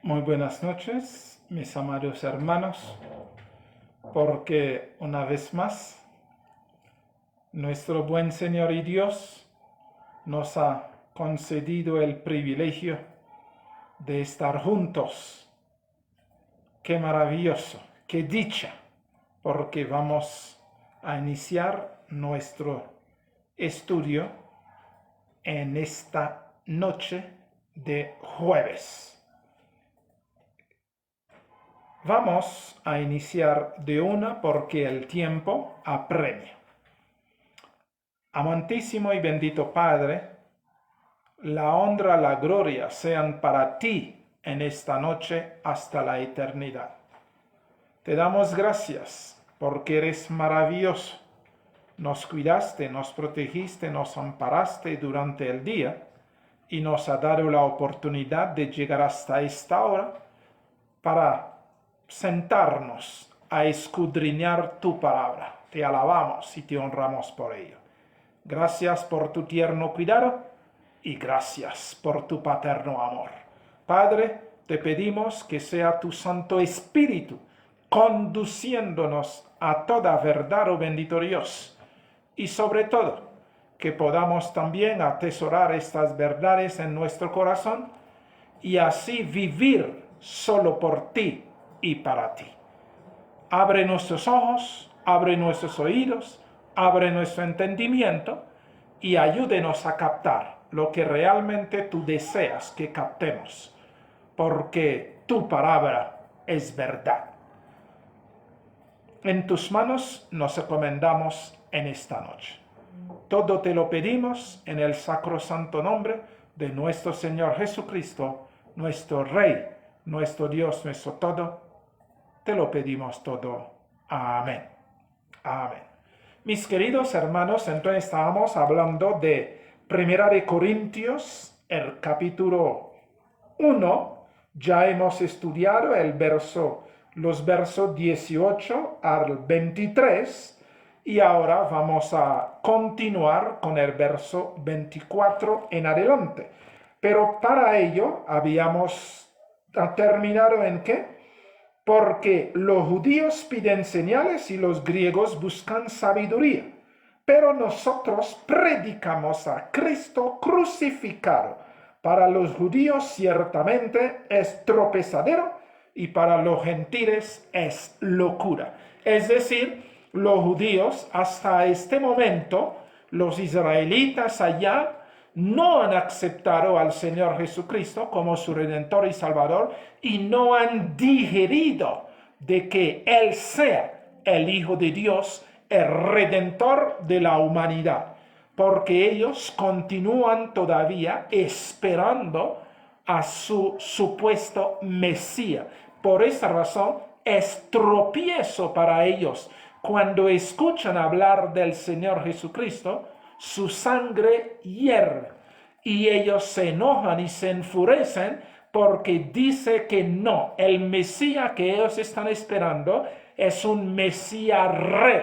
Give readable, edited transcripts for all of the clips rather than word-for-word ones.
Muy buenas noches, mis amados hermanos, porque una vez más, nuestro buen Señor y Dios nos ha concedido el privilegio de estar juntos. Qué maravilloso, qué dicha, porque vamos a iniciar nuestro estudio en esta noche de jueves. Vamos a iniciar de una porque el tiempo apremia. Amantísimo y bendito Padre, la honra, la gloria sean para ti en esta noche hasta la eternidad. Te damos gracias porque eres maravilloso. Nos cuidaste, nos protegiste, nos amparaste durante el día y nos ha dado la oportunidad de llegar hasta esta hora para sentarnos a escudriñar tu palabra. Te alabamos y te honramos por ello. Gracias por tu tierno cuidado y gracias por tu paterno amor. Padre, te pedimos que sea tu Santo Espíritu conduciéndonos a toda verdad, oh bendito Dios, y sobre todo que podamos también atesorar estas verdades en nuestro corazón y así vivir solo por ti y para ti. Abre nuestros ojos, abre nuestros oídos, abre nuestro entendimiento y ayúdenos a captar lo que realmente tú deseas que captemos, porque tu palabra es verdad. En tus manos nos encomendamos en esta noche. Todo te lo pedimos en el sacrosanto nombre de nuestro Señor Jesucristo, nuestro Rey, nuestro Dios, nuestro todo. Te lo pedimos todo. Amén. Amén. Mis queridos hermanos, entonces estábamos hablando de Primera de Corintios, el capítulo 1. Ya hemos estudiado los versos 18 al 23 y ahora vamos a continuar con el verso 24 en adelante. Pero para ello habíamos terminado ¿en qué? Porque los judíos piden señales y los griegos buscan sabiduría. Pero nosotros predicamos a Cristo crucificado. Para los judíos ciertamente es tropezadero y para los gentiles es locura. Es decir, los judíos hasta este momento, los israelitas allá, no han aceptado al Señor Jesucristo como su Redentor y Salvador y no han digerido de que Él sea el Hijo de Dios, el Redentor de la humanidad, porque ellos continúan todavía esperando a su supuesto Mesías. Por esa razón es tropiezo para ellos cuando escuchan hablar del Señor Jesucristo. Su sangre hierve y ellos se enojan y se enfurecen porque dice que no, el Mesías que ellos están esperando es un Mesías rey.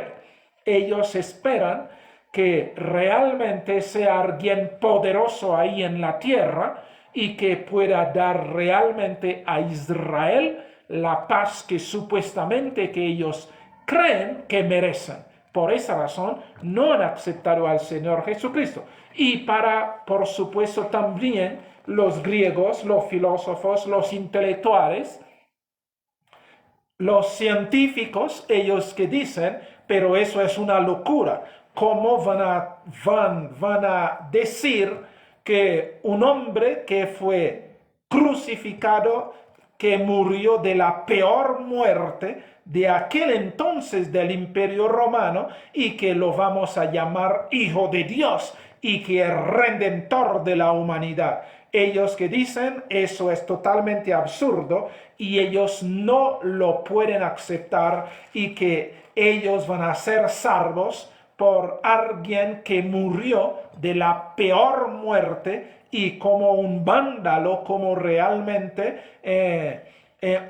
Ellos esperan que realmente sea alguien poderoso ahí en la tierra y que pueda dar realmente a Israel la paz que supuestamente que ellos creen que merecen. Por esa razón, no han aceptado al Señor Jesucristo. Y por supuesto, también los griegos, los filósofos, los intelectuales, los científicos, ellos que dicen, pero eso es una locura. ¿Cómo van a decir que un hombre que fue crucificado, que murió de la peor muerte de aquel entonces del Imperio Romano y que lo vamos a llamar Hijo de Dios y que es Redentor de la humanidad? Ellos que dicen eso es totalmente absurdo y ellos no lo pueden aceptar y que ellos van a ser salvos por alguien que murió de la peor muerte y como un vándalo, como realmente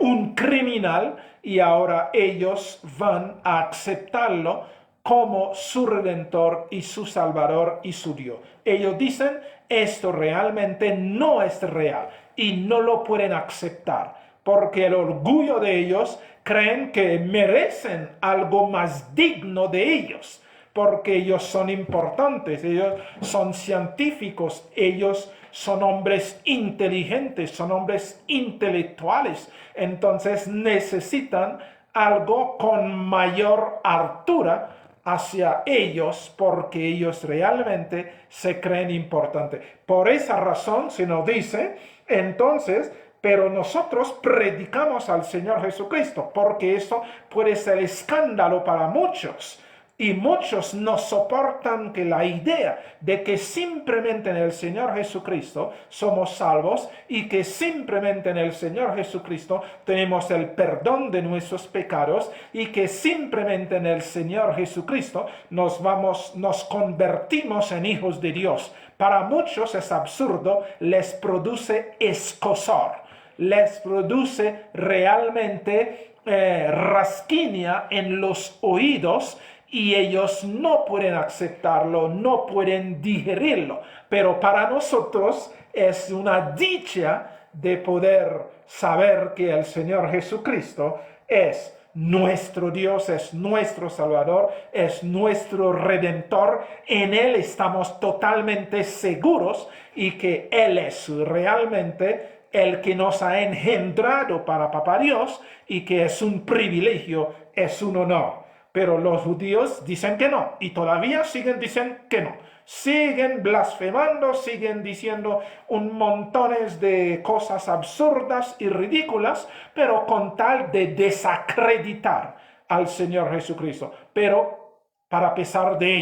un criminal, y ahora ellos van a aceptarlo como su Redentor y su Salvador y su Dios. Ellos dicen, esto realmente no es real. y no lo pueden aceptar, porque el orgullo de ellos creen que merecen algo más digno de ellos, porque ellos son importantes, ellos son científicos, ellos son hombres inteligentes, son hombres intelectuales, entonces necesitan algo con mayor altura hacia ellos, porque ellos realmente se creen importantes. Por esa razón se nos dice, entonces, pero nosotros predicamos al Señor Jesucristo, porque eso puede ser escándalo para muchos. Y muchos no soportan que la idea de que simplemente en el Señor Jesucristo somos salvos y que simplemente en el Señor Jesucristo tenemos el perdón de nuestros pecados y que simplemente en el Señor Jesucristo nos convertimos en hijos de Dios. Para muchos es absurdo, les produce escozor, les produce realmente rasquiña en los oídos, y ellos no pueden aceptarlo, no pueden digerirlo. Pero para nosotros es una dicha de poder saber que el Señor Jesucristo es nuestro Dios, es nuestro Salvador, es nuestro Redentor. En Él estamos totalmente seguros y que Él es realmente el que nos ha engendrado para Papá Dios y que es un privilegio, es un honor. Pero los judíos dicen que no, y todavía siguen diciendo que no. Siguen blasfemando, siguen diciendo un montón de cosas absurdas y ridículas, pero con tal de desacreditar al Señor Jesucristo. Pero para pesar de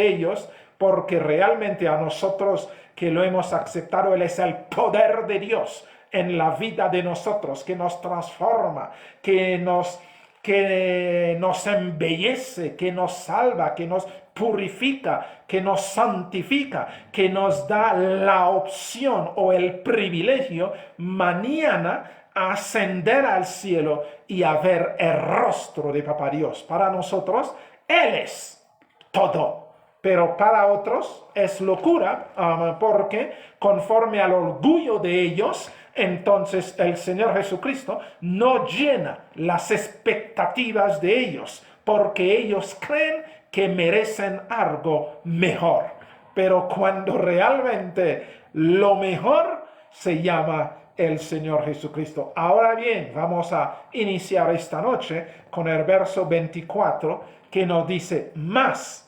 ellos, porque realmente a nosotros que lo hemos aceptado, Él es el poder de Dios en la vida de nosotros, que nos transforma, que nos embellece, que nos salva, que nos purifica, que nos santifica, que nos da la opción o el privilegio mañana a ascender al cielo y a ver el rostro de Papá Dios. Para nosotros, Él es todo. Pero para otros es locura, porque conforme al orgullo de ellos, entonces el Señor Jesucristo no llena las expectativas de ellos, porque ellos creen que merecen algo mejor. Pero cuando realmente lo mejor se llama el Señor Jesucristo. Ahora bien, vamos a iniciar esta noche con el verso 24 que nos dice: más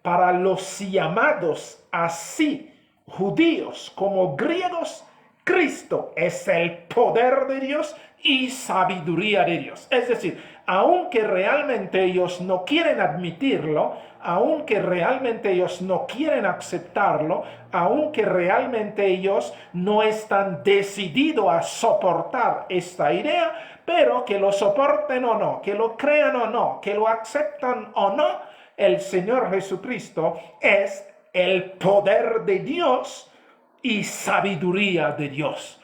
para los llamados así, judíos como griegos, Cristo es el poder de Dios y sabiduría de Dios. Es decir, aunque realmente ellos no quieren admitirlo, aunque realmente ellos no quieren aceptarlo, aunque realmente ellos no están decididos a soportar esta idea, pero que lo soporten o no, que lo crean o no, que lo aceptan o no, el Señor Jesucristo es el poder de Dios y sabiduría de Dios.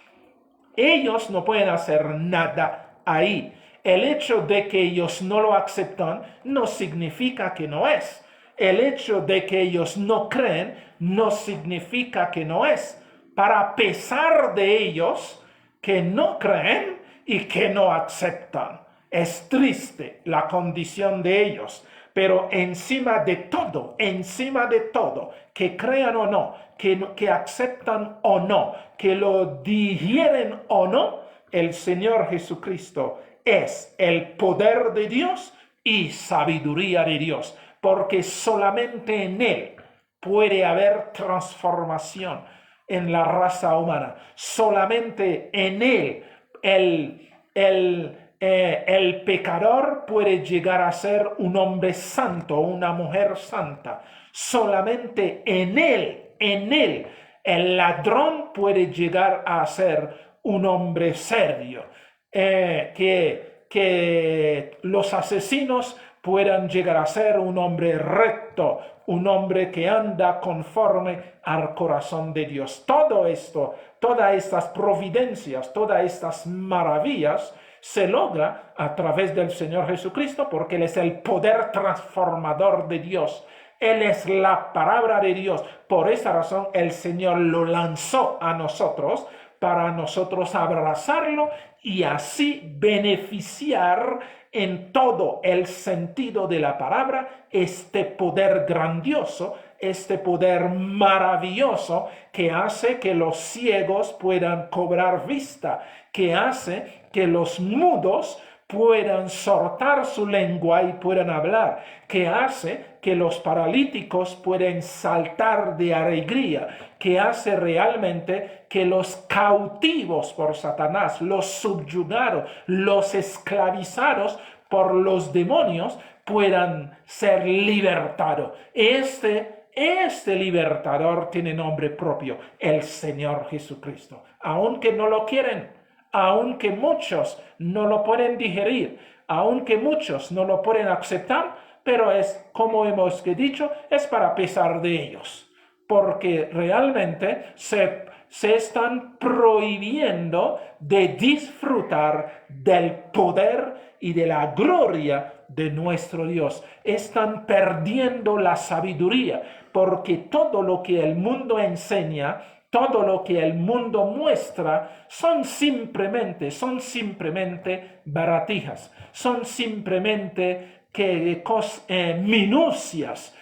Ellos no pueden hacer nada ahí. El hecho de que ellos no lo aceptan no significa que no es. El hecho de que ellos no creen no significa que no es. Para pesar de ellos que no creen y que no aceptan. Es triste la condición de ellos. Pero encima de todo, que crean o no, que aceptan o no, que lo digieren o no, el Señor Jesucristo es el poder de Dios y sabiduría de Dios, porque solamente en Él puede haber transformación en la raza humana. Solamente en Él el pecador puede llegar a ser un hombre santo, una mujer santa. Solamente en Él, el ladrón puede llegar a ser un hombre serio. Que los asesinos puedan llegar a ser un hombre recto, un hombre que anda conforme al corazón de Dios. Todo esto, todas estas providencias, todas estas maravillas, se logra a través del Señor Jesucristo, porque Él es el poder transformador de Dios. Él es la palabra de Dios. Por esa razón el Señor lo lanzó a nosotros para nosotros abrazarlo y así beneficiar en todo el sentido de la palabra este poder grandioso, este poder maravilloso que hace que los ciegos puedan cobrar vista, que hace que los mudos puedan soltar su lengua y puedan hablar, que hace que los paralíticos puedan saltar de alegría, que hace realmente que los cautivos por Satanás, los subyugados, los esclavizados por los demonios puedan ser libertados. Este libertador tiene nombre propio, el Señor Jesucristo. Aunque no lo quieren, aunque muchos no lo pueden digerir, aunque muchos no lo pueden aceptar, pero es, como hemos dicho, es para pesar de ellos, porque realmente se están prohibiendo de disfrutar del poder y de la gloria de nuestro Dios. Están perdiendo la sabiduría, porque todo lo que el mundo enseña, todo lo que el mundo muestra son simplemente baratijas, son simplemente minucias,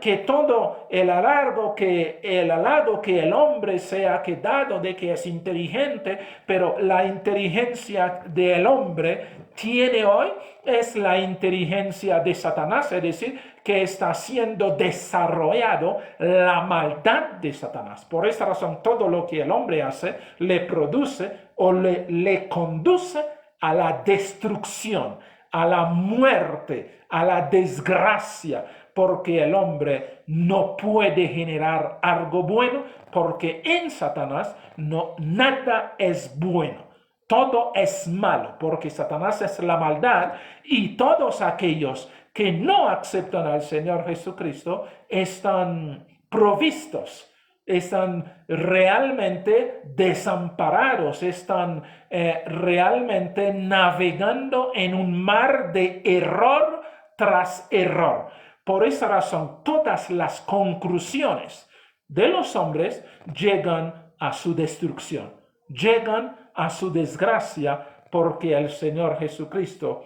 que todo el halago que el hombre se ha quedado de que es inteligente, pero la inteligencia del hombre tiene hoy es la inteligencia de Satanás, es decir, que está siendo desarrollado la maldad de Satanás. Por esa razón, todo lo que el hombre hace le produce o le conduce a la destrucción, a la muerte, a la desgracia, porque el hombre no puede generar algo bueno, porque en Satanás nada es bueno. Todo es malo, porque Satanás es la maldad, y todos aquellos que no aceptan al Señor Jesucristo están provistos, están realmente desamparados, están realmente navegando en un mar de error tras error. Por esa razón, todas las conclusiones de los hombres llegan a su destrucción, llegan a su desgracia, porque el Señor Jesucristo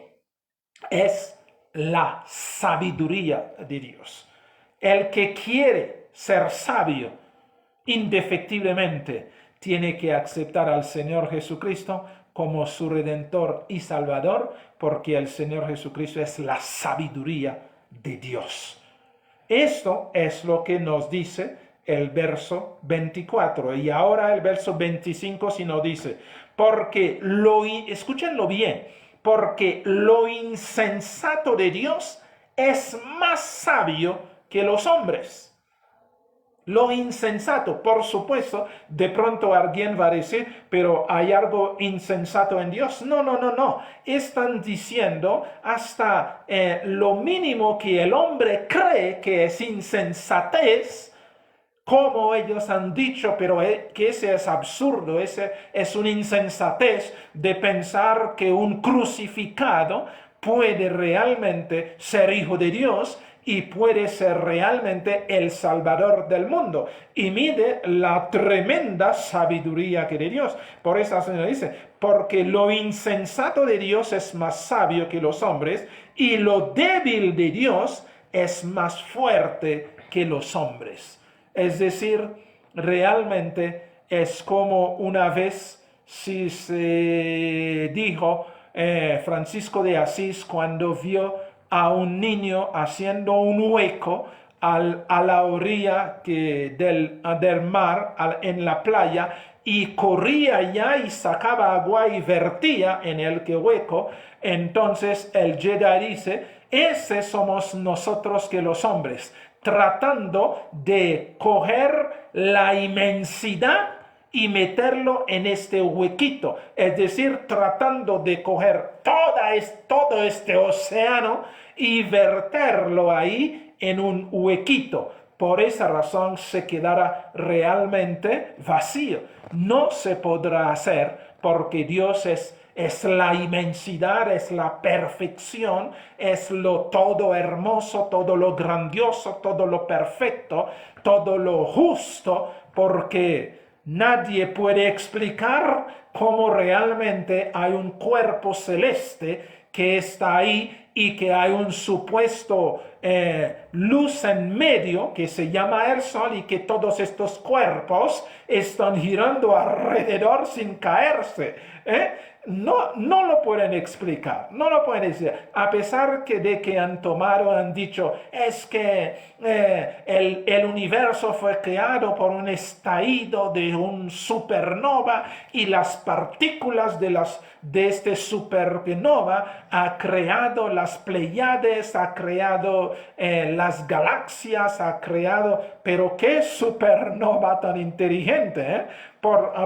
es la sabiduría de Dios. El que quiere ser sabio, indefectiblemente, tiene que aceptar al Señor Jesucristo como su Redentor y Salvador, porque el Señor Jesucristo es la sabiduría de Dios. Esto es lo que nos dice el verso 24. Y ahora el verso 25 si nos dice, escúchenlo bien, porque lo insensato de Dios es más sabio que los hombres. Lo insensato, por supuesto, de pronto alguien va a decir, pero ¿hay algo insensato en Dios? No. Están diciendo hasta lo mínimo que el hombre cree que es insensatez, como ellos han dicho, pero que ese es absurdo, ese es una insensatez de pensar que un crucificado puede realmente ser hijo de Dios y puede ser realmente el Salvador del mundo. Y mide la tremenda sabiduría que de Dios. Por eso se dice, porque lo insensato de Dios es más sabio que los hombres, y lo débil de Dios es más fuerte que los hombres. Es decir, realmente es como una vez si se dijo Francisco de Asís cuando vio a un niño haciendo un hueco a la orilla del mar, en la playa, y corría ya y sacaba agua y vertía en el hueco. Entonces el Jedi dice, ese somos nosotros que los hombres, tratando de coger la inmensidad y meterlo en este huequito, es decir, tratando de coger todo este océano y verterlo ahí en un huequito. Por esa razón se quedará realmente vacío. No se podrá hacer porque Dios es la inmensidad, es la perfección, es lo todo hermoso, todo lo grandioso, todo lo perfecto, todo lo justo, porque nadie puede explicar cómo realmente hay un cuerpo celeste que está ahí y que hay un supuesto luz en medio que se llama el sol y que todos estos cuerpos están girando alrededor sin caerse. No lo pueden explicar, no lo pueden decir, a pesar de que han tomado, han dicho, es que el universo fue creado por un estallido de un supernova y las partículas de este supernova ha creado las Pleiades, ha creado las galaxias, ha creado, pero qué supernova tan inteligente,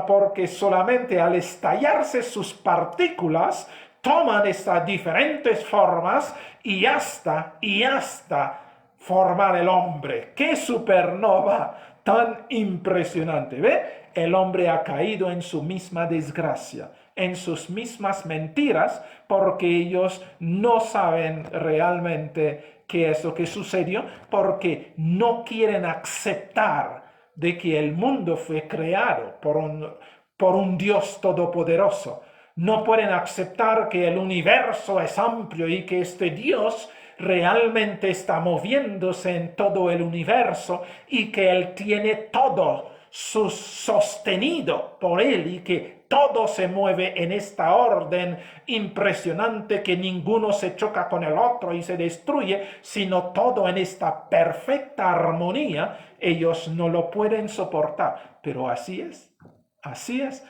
porque solamente al estallarse sus partículas toman estas diferentes formas y hasta formar el hombre. ¡Qué supernova tan impresionante! ¿Ve? El hombre ha caído en su misma desgracia, en sus mismas mentiras, porque ellos no saben realmente qué es lo que sucedió, porque no quieren aceptar de que el mundo fue creado por un Dios todopoderoso. No pueden aceptar que el universo es amplio y que este Dios realmente está moviéndose en todo el universo y que Él tiene todo sostenido por Él y que todo se mueve en esta orden impresionante, que ninguno se choca con el otro y se destruye, sino todo en esta perfecta armonía. Ellos no lo pueden soportar, pero así es, así es.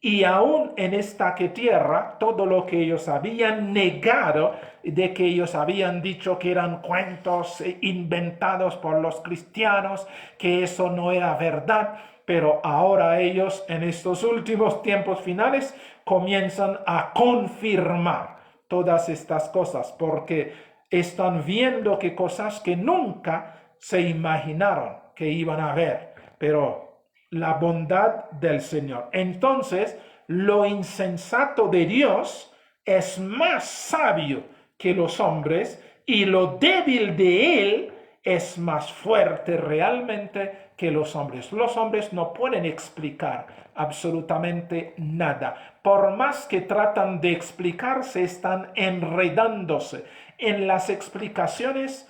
Y aún en esta tierra, todo lo que ellos habían negado, de que ellos habían dicho que eran cuentos inventados por los cristianos, que eso no era verdad, pero ahora ellos en estos últimos tiempos finales comienzan a confirmar todas estas cosas, porque están viendo que cosas que nunca se imaginaron que iban a ver, pero la bondad del Señor. Entonces, lo insensato de Dios es más sabio que los hombres y lo débil de Él es más fuerte realmente que los hombres. Los hombres no pueden explicar absolutamente nada. Por más que tratan de explicarse, están enredándose en las explicaciones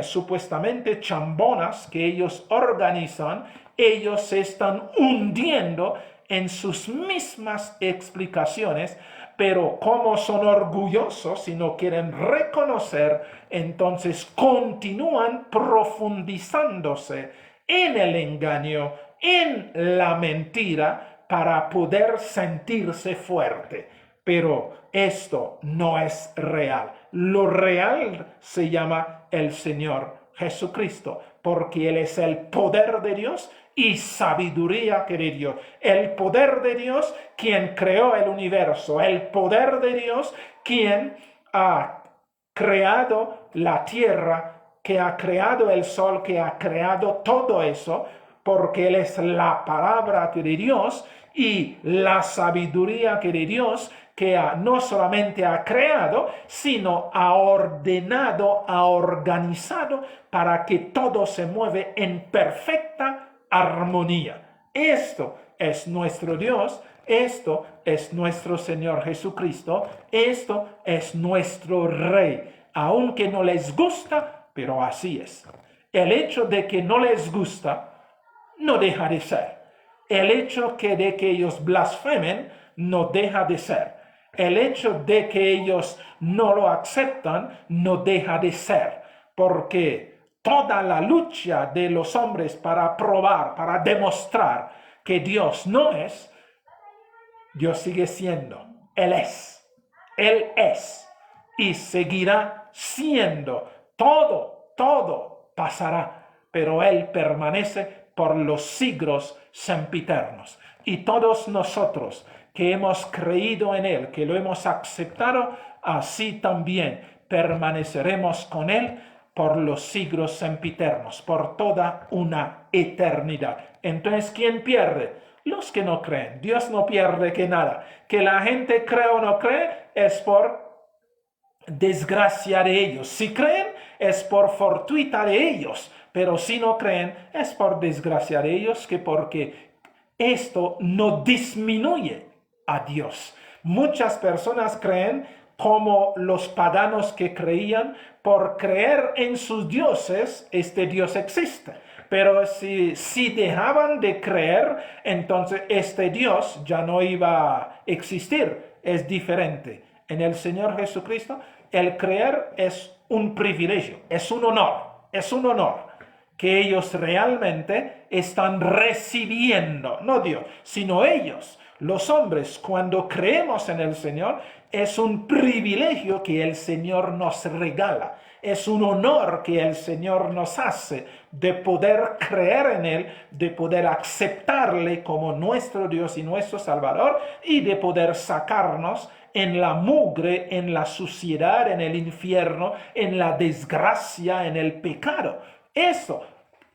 supuestamente chambonas que ellos organizan. Ellos se están hundiendo en sus mismas explicaciones, pero como son orgullosos y no quieren reconocer, entonces continúan profundizándose en el engaño, en la mentira, para poder sentirse fuerte. Pero esto no es real. Lo real se llama el Señor Jesucristo, porque Él es el poder de Dios y sabiduría de Dios. El poder de Dios quien creó el universo. El poder de Dios quien ha creado la tierra, que ha creado el sol, que ha creado todo eso, porque Él es la palabra de Dios y la sabiduría de Dios, que no solamente ha creado, sino ha ordenado, ha organizado para que todo se mueve en perfecta armonía. Esto es nuestro Dios, esto es nuestro Señor Jesucristo, esto es nuestro Rey, aunque no les gusta, pero así es. El hecho de que no les gusta no deja de ser. El hecho de que ellos blasfemen no deja de ser. El hecho de que ellos no lo aceptan no deja de ser, porque toda la lucha de los hombres para probar, para demostrar que Dios no es, Dios sigue siendo. Él es y seguirá siendo. Todo pasará, pero Él permanece por los siglos sempiternos. Y todos nosotros que hemos creído en Él, que lo hemos aceptado, así también permaneceremos con Él por los siglos sempiternos, por toda una eternidad. Entonces, ¿quién pierde? Los que no creen, Dios no pierde que nada. Que la gente cree o no cree es por desgracia de ellos. Si creen es por fortuita de ellos, pero si no creen es por desgracia de ellos, que porque esto no disminuye a Dios. Muchas personas creen como los paganos que creían. Por creer en sus dioses, este Dios existe. Pero si dejaban de creer, entonces este Dios ya no iba a existir. Es diferente. En el Señor Jesucristo, el creer es un privilegio, es un honor que ellos realmente están recibiendo, no Dios, sino ellos. Los hombres, cuando creemos en el Señor, es un privilegio que el Señor nos regala. Es un honor que el Señor nos hace de poder creer en Él, de poder aceptarle como nuestro Dios y nuestro Salvador y de poder sacarnos en la mugre, en la suciedad, en el infierno, en la desgracia, en el pecado. Eso.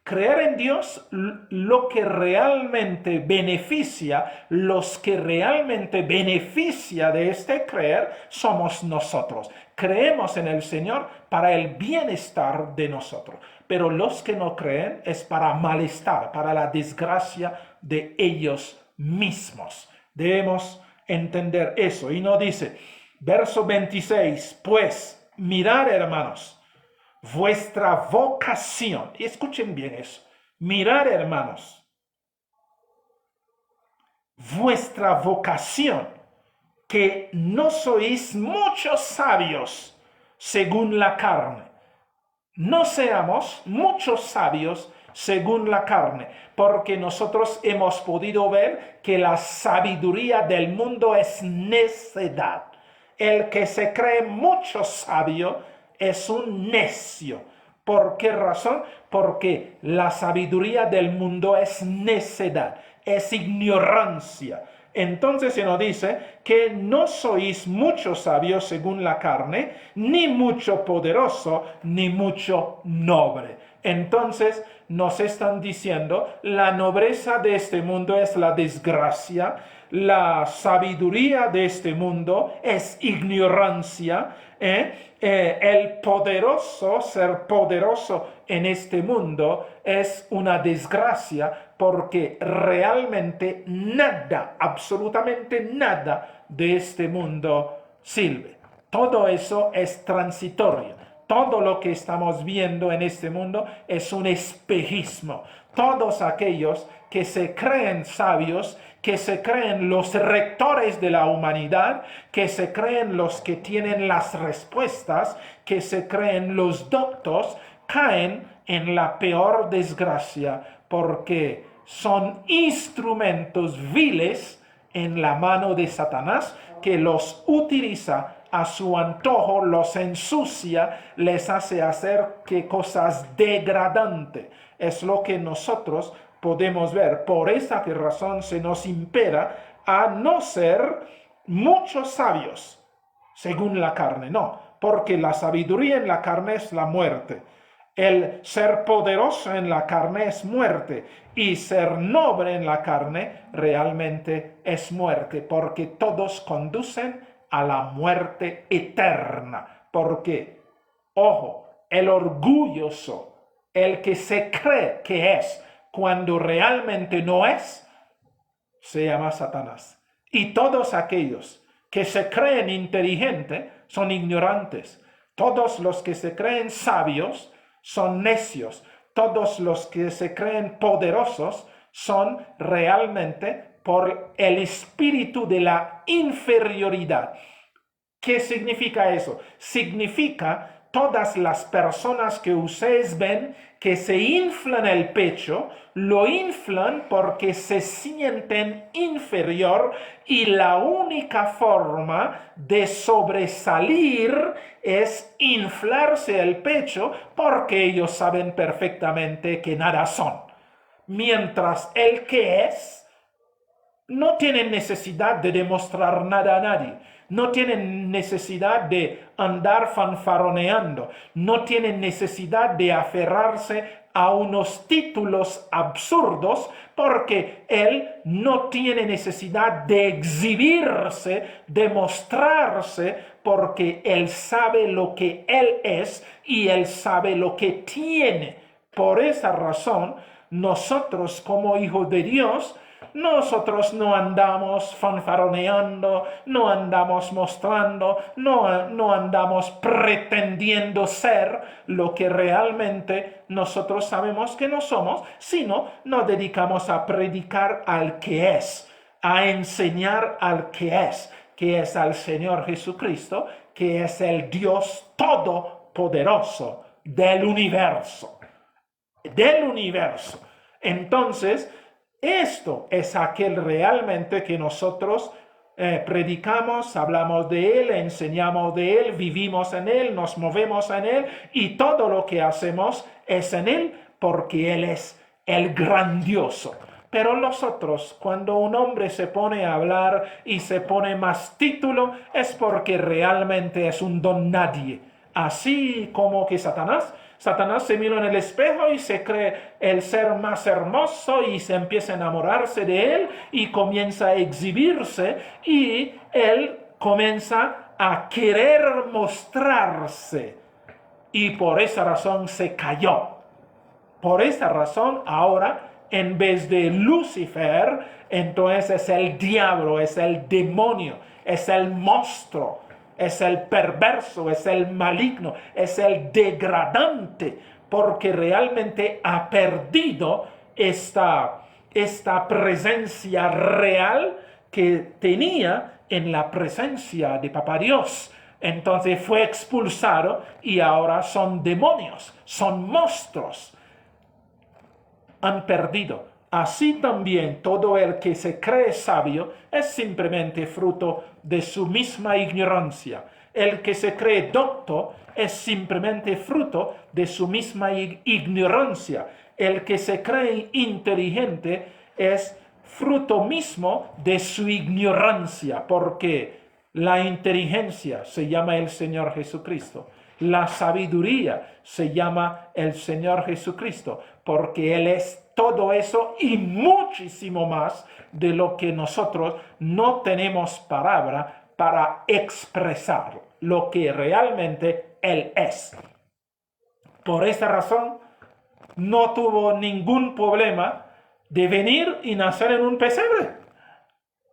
Creer en Dios, lo que realmente beneficia, los que realmente beneficia de este creer, somos nosotros. Creemos en el Señor para el bienestar de nosotros. Pero los que no creen es para malestar, para la desgracia de ellos mismos. Debemos entender eso. Y nos dice, verso 26, pues, mirad, hermanos, vuestra vocación. Y escuchen bien eso. Mirad, hermanos, vuestra vocación, que no sois muchos sabios según la carne. No seamos muchos sabios según la carne, porque nosotros hemos podido ver que la sabiduría del mundo es necedad. El que se cree mucho sabio es un necio. ¿Por qué razón? Porque la sabiduría del mundo es necedad, es ignorancia. Entonces se nos dice que no sois mucho sabios según la carne, ni mucho poderoso, ni mucho noble. Entonces nos están diciendo, la nobleza de este mundo es la desgracia, la sabiduría de este mundo es ignorancia, el poderoso, ser poderoso en este mundo es una desgracia, porque realmente nada, absolutamente nada de este mundo sirve. Todo eso es transitorio. Todo lo que estamos viendo en este mundo es un espejismo. Todos aquellos que se creen sabios, que se creen los rectores de la humanidad, que se creen los que tienen las respuestas, que se creen los doctos, caen en la peor desgracia, porque son instrumentos viles en la mano de Satanás, que los utiliza a su antojo, los ensucia, les hace hacer cosas degradantes. Es lo que nosotros podemos ver. Por esa razón se nos impera a no ser muchos sabios según la carne, no, porque la sabiduría en la carne es la muerte. El ser poderoso en la carne es muerte, y ser noble en la carne realmente es muerte, porque todos conducen a la muerte eterna. Porque, ojo, el orgulloso, el que se cree que es cuando realmente no es, se llama Satanás. Y todos aquellos que se creen inteligentes son ignorantes. Todos los que se creen sabios son necios. Todos los que se creen poderosos son realmente por el espíritu de la inferioridad. ¿Qué significa eso? Significa todas las personas que ustedes ven que se inflan el pecho, lo inflan porque se sienten inferior, y la única forma de sobresalir es inflarse el pecho, porque ellos saben perfectamente que nada son. Mientras el que es no tiene necesidad de demostrar nada a nadie. No tienen necesidad de andar fanfaroneando. No tienen necesidad de aferrarse a unos títulos absurdos, porque Él no tiene necesidad de exhibirse, de mostrarse, porque Él sabe lo que Él es y Él sabe lo que tiene. Por esa razón, nosotros como hijos de Dios, nosotros no andamos fanfaroneando, no andamos mostrando, no andamos pretendiendo ser lo que realmente nosotros sabemos que no somos, sino nos dedicamos a predicar al que es, a enseñar al que es al Señor Jesucristo, que es el Dios todopoderoso del universo. Entonces, esto es aquel realmente que nosotros predicamos, hablamos de Él, enseñamos de Él, vivimos en Él, nos movemos en Él y todo lo que hacemos es en Él porque Él es el grandioso. Pero los otros, cuando un hombre se pone a hablar y se pone más título, es porque realmente es un don nadie. Así como que Satanás se mira en el espejo y se cree el ser más hermoso y se empieza a enamorarse de él y comienza a exhibirse y él comienza a querer mostrarse y por esa razón se cayó. Por esa razón ahora en vez de Lucifer, entonces es el diablo, es el demonio, es el monstruo. Es el perverso, es el maligno, es el degradante, porque realmente ha perdido esta presencia real que tenía en la presencia de Papá Dios. Entonces fue expulsado y ahora son demonios, son monstruos. Han perdido. Así también todo el que se cree sabio es simplemente fruto de su misma ignorancia. El que se cree docto es simplemente fruto de su misma ignorancia. El que se cree inteligente es fruto mismo de su ignorancia, porque la inteligencia se llama el Señor Jesucristo. La sabiduría se llama el Señor Jesucristo, porque Él es todo eso y muchísimo más de lo que nosotros no tenemos palabra para expresar lo que realmente Él es. Por esa razón, no tuvo ningún problema de venir y nacer en un pesebre.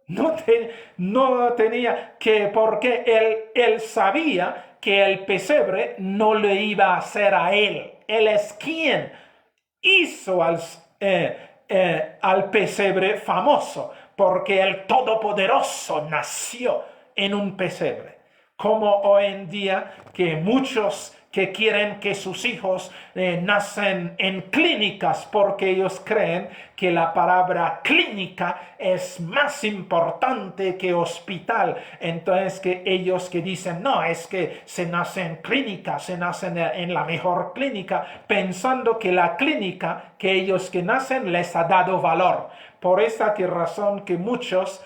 No tenía que, porque él sabía que el pesebre no le iba a hacer a él. Él es quien hizo al pesebre famoso, porque el Todopoderoso nació en un pesebre. Como hoy en día que muchos que quieren que sus hijos nacen en clínicas porque ellos creen que la palabra clínica es más importante que hospital. Entonces que ellos que dicen, no, es que se nace en clínica, se nace en la mejor clínica, pensando que la clínica que ellos que nacen les ha dado valor. Por esta razón que muchos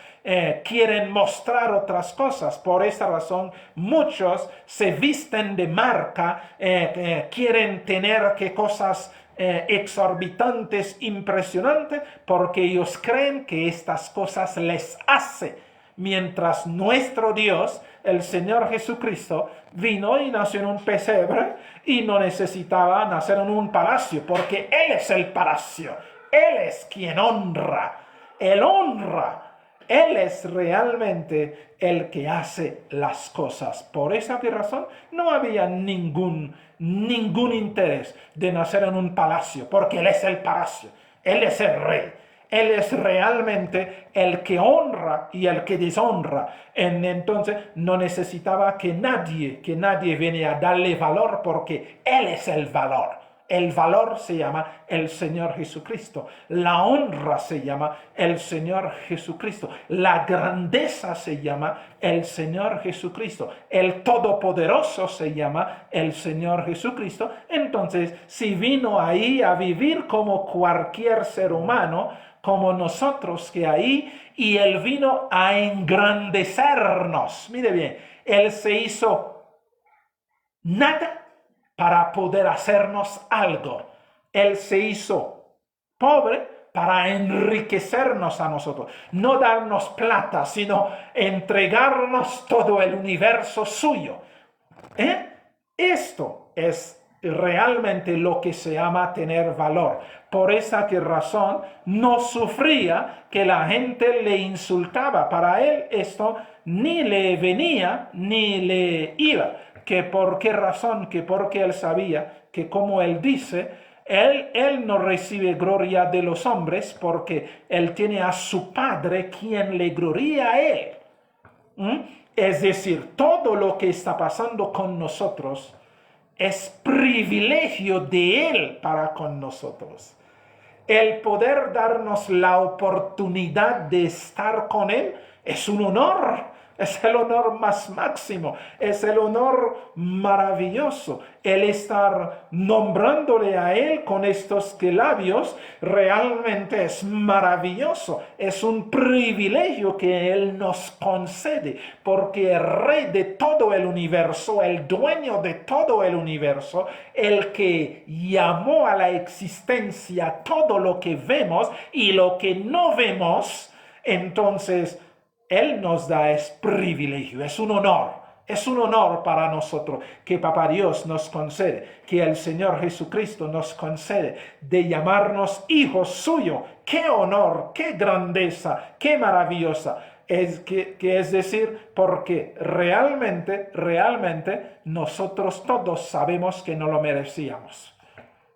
quieren mostrar otras cosas. Por esa razón, muchos se visten de marca, quieren tener cosas exorbitantes, impresionantes, porque ellos creen que estas cosas les hace. Mientras nuestro Dios, el Señor Jesucristo, vino y nació en un pesebre y no necesitaba nacer en un palacio, porque Él es el palacio. Él es quien honra. Él honra. Él es realmente el que hace las cosas. Por esa razón no había ningún interés de nacer en un palacio, porque Él es el palacio, Él es el rey. Él es realmente el que honra y el que deshonra. Entonces no necesitaba que nadie venga a darle valor, porque Él es el valor. El valor se llama el Señor Jesucristo. La honra se llama el Señor Jesucristo. La grandeza se llama el Señor Jesucristo. El Todopoderoso se llama el Señor Jesucristo. Entonces, si vino ahí a vivir como cualquier ser humano, como nosotros que ahí, y Él vino a engrandecernos. Mire bien, Él se hizo nada para poder hacernos algo. Él se hizo pobre para enriquecernos a nosotros. No darnos plata, sino entregarnos todo el universo suyo. Esto es realmente lo que se llama tener valor. Por esa razón no sufría que la gente le insultaba. Para él esto ni le venía ni le iba. ¿Que por qué razón? Que porque él sabía que, como él dice, él no recibe gloria de los hombres porque él tiene a su Padre quien le gloria a él. Es decir, todo lo que está pasando con nosotros es privilegio de Él para con nosotros. El poder darnos la oportunidad de estar con Él es un honor. Es el honor más máximo, es el honor maravilloso. El estar nombrándole a Él con estos labios realmente es maravilloso. Es un privilegio que Él nos concede, porque el Rey de todo el universo, el dueño de todo el universo, el que llamó a la existencia todo lo que vemos y lo que no vemos, entonces Él nos da es privilegio, es un honor para nosotros que Papá Dios nos concede, que el Señor Jesucristo nos concede de llamarnos hijos suyos. ¡Qué honor, qué grandeza, qué maravillosa! Es decir, porque realmente nosotros todos sabemos que no lo merecíamos.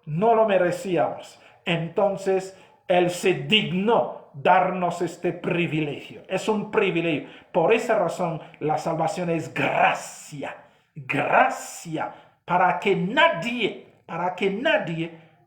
No lo merecíamos. Entonces, Él se dignó darnos este privilegio. Es un privilegio. Por esa razón, la salvación es gracia. Gracia para que nadie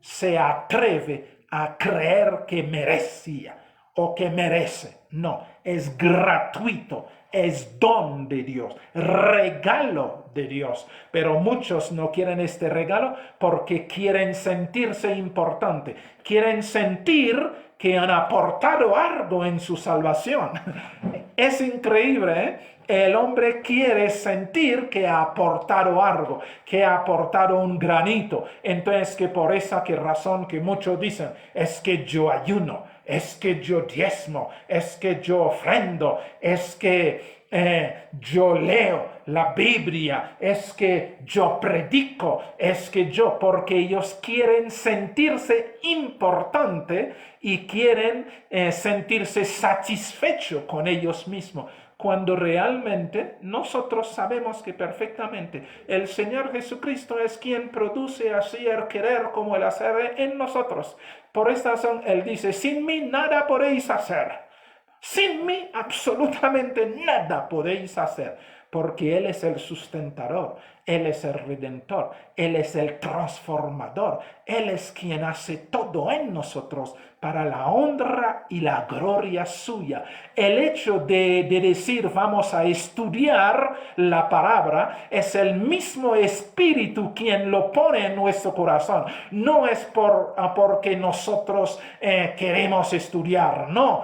se atreve a creer que merecía o que merece. No, es gratuito, es don de Dios, regalo de Dios. Pero muchos no quieren este regalo porque quieren sentirse importante, quieren sentir que han aportado algo en su salvación. Es increíble, ¿eh? El hombre quiere sentir que ha aportado algo, que ha aportado un granito. Entonces, que por esa razón que muchos dicen, es que yo ayuno, es que yo diezmo, es que yo ofrendo, es que yo leo la Biblia, es que yo predico, es que porque ellos quieren sentirse importante y quieren sentirse satisfechos con ellos mismos, cuando realmente nosotros sabemos que perfectamente el Señor Jesucristo es quien produce así el querer como el hacer en nosotros. Por esta razón Él dice, sin mí nada podéis hacer. Sin mí absolutamente nada podéis hacer, porque Él es el sustentador, Él es el redentor, Él es el transformador, Él es quien hace todo en nosotros para la honra y la gloria suya. El hecho de decir vamos a estudiar la palabra es el mismo Espíritu quien lo pone en nuestro corazón. No es porque nosotros queremos estudiar, no,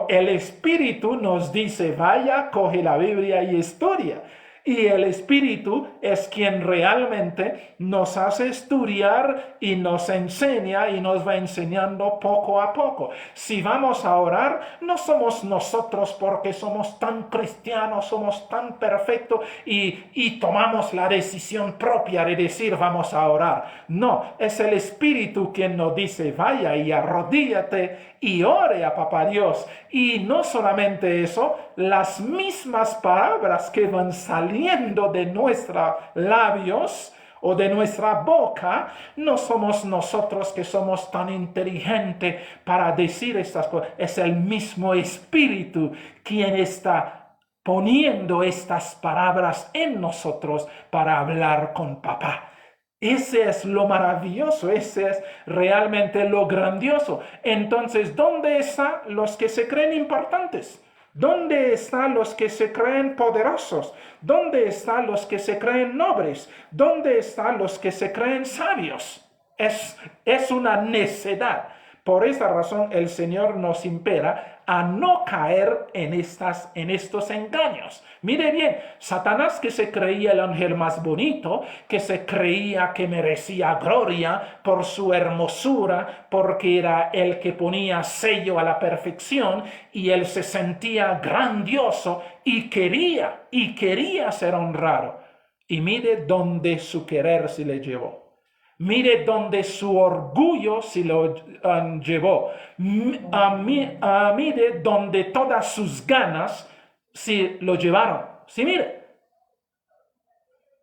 el Espíritu nos dice vaya, coge la Biblia y estudia. Y el Espíritu es quien realmente nos hace estudiar y nos enseña y nos va enseñando poco a poco. Si vamos a orar, no somos nosotros porque somos tan cristianos, somos tan perfectos y tomamos la decisión propia de decir vamos a orar. No, es el Espíritu quien nos dice vaya y arrodíllate y ore a Papá Dios. Y no solamente eso, las mismas palabras que van saliendo de nuestros labios o de nuestra boca, no somos nosotros que somos tan inteligentes para decir estas cosas. Es el mismo Espíritu quien está poniendo estas palabras en nosotros para hablar con Papá. Ese es lo maravilloso, ese es realmente lo grandioso. Entonces, ¿dónde están los que se creen importantes? ¿Dónde están los que se creen poderosos? ¿Dónde están los que se creen nobles? ¿Dónde están los que se creen sabios? Es una necedad. Por esta razón el Señor nos impera a no caer en estos engaños. Mire bien, Satanás, que se creía el ángel más bonito, que se creía que merecía gloria por su hermosura, porque era el que ponía sello a la perfección, y él se sentía grandioso y quería ser honrado. Y mire dónde su querer se le llevó. Mire dónde su orgullo se lo llevó. Mire dónde todas sus ganas se lo llevaron. Sí, mire.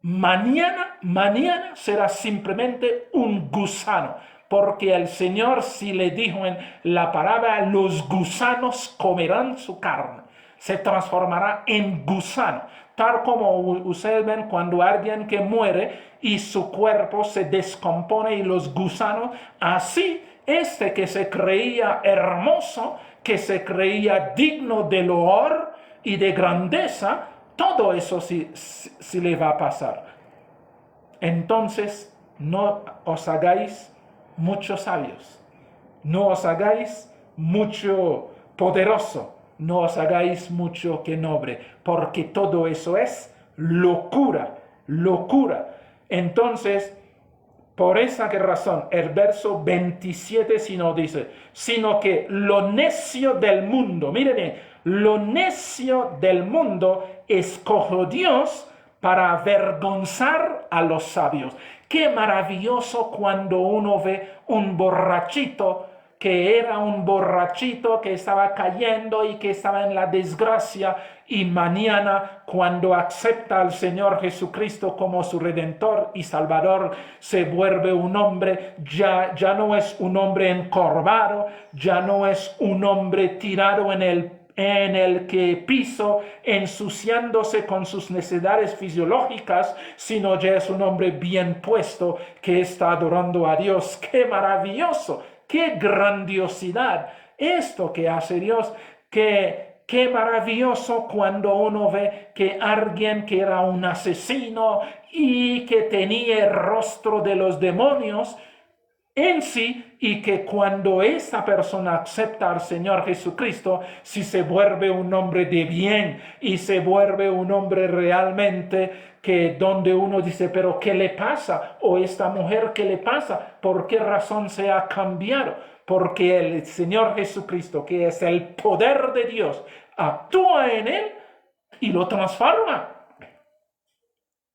Mañana será simplemente un gusano. Porque el Señor sí le dijo en la palabra, los gusanos comerán su carne. Se transformará en gusano. Tal como ustedes ven cuando alguien que muere y su cuerpo se descompone y los gusanos, así que se creía hermoso, que se creía digno de loor y de grandeza, todo eso sí le va a pasar. Entonces, no os hagáis muchos sabios, no os hagáis mucho poderoso, no os hagáis mucho que noble, porque todo eso es locura. Entonces, por esa razón, el verso 27 sino que lo necio del mundo, mire bien, lo necio del mundo escogió Dios para avergonzar a los sabios. Qué maravilloso cuando uno ve un borrachito que era un borrachito que estaba cayendo y que estaba en la desgracia, y mañana cuando acepta al Señor Jesucristo como su Redentor y Salvador, se vuelve un hombre, ya no es un hombre encorvado, ya no es un hombre tirado en el que piso, ensuciándose con sus necesidades fisiológicas, sino ya es un hombre bien puesto que está adorando a Dios. ¡Qué maravilloso! ¡Qué grandiosidad! Esto que hace Dios, qué maravilloso cuando uno ve que alguien que era un asesino y que tenía el rostro de los demonios en sí, y que cuando esa persona acepta al Señor Jesucristo, si se vuelve un hombre de bien y se vuelve un hombre realmente que donde uno dice, pero ¿qué le pasa? O esta mujer, ¿qué le pasa? ¿Por qué razón se ha cambiado? Porque el Señor Jesucristo, que es el poder de Dios, actúa en él y lo transforma.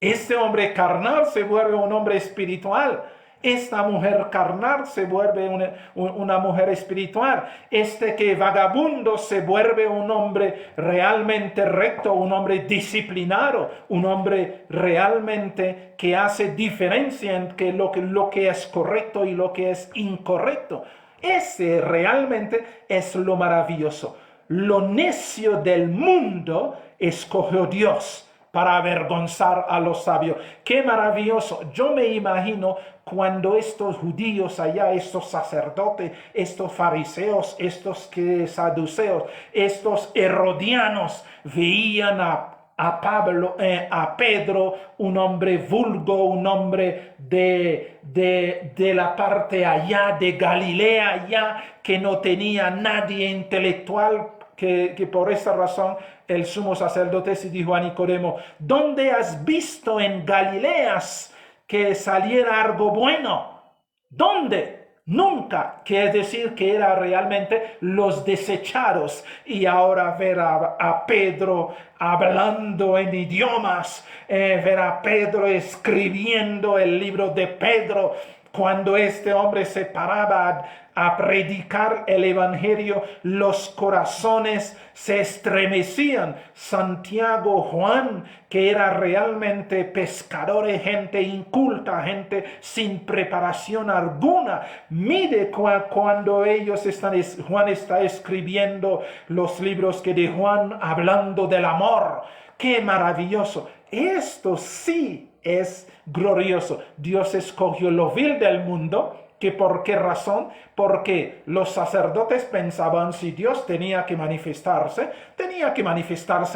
Este hombre carnal se vuelve un hombre espiritual. Esta mujer carnal se vuelve una mujer espiritual. Que vagabundo se vuelve un hombre realmente recto, un hombre disciplinado, un hombre realmente que hace diferencia entre lo que es correcto y lo que es incorrecto. Ese realmente es lo maravilloso. Lo necio del mundo escogió Dios para avergonzar a los sabios. ¡Qué maravilloso! Yo me imagino cuando estos judíos allá, estos sacerdotes, estos fariseos, estos saduceos, estos herodianos veían a Pedro, un hombre vulgo, un hombre de la parte allá de Galilea, allá, que no tenía nadie intelectual, que por esa razón el sumo sacerdote se dijo a Nicodemo, ¿dónde has visto en Galileas que saliera algo bueno? ¿Dónde? Nunca. Quiere decir que era realmente los desechados. Y ahora ver a Pedro hablando en idiomas, ver a Pedro escribiendo el libro de Pedro, cuando este hombre se paraba a predicar el evangelio, los corazones se estremecían. Santiago, Juan, que era realmente pescadores, gente inculta, gente sin preparación alguna. Mire cuando Juan está escribiendo los libros que de Juan, hablando del amor. ¡Qué maravilloso! Esto sí es glorioso. Dios escogió lo vil del mundo. ¿Que por qué razón? Porque los sacerdotes pensaban, si Dios tenía que manifestarse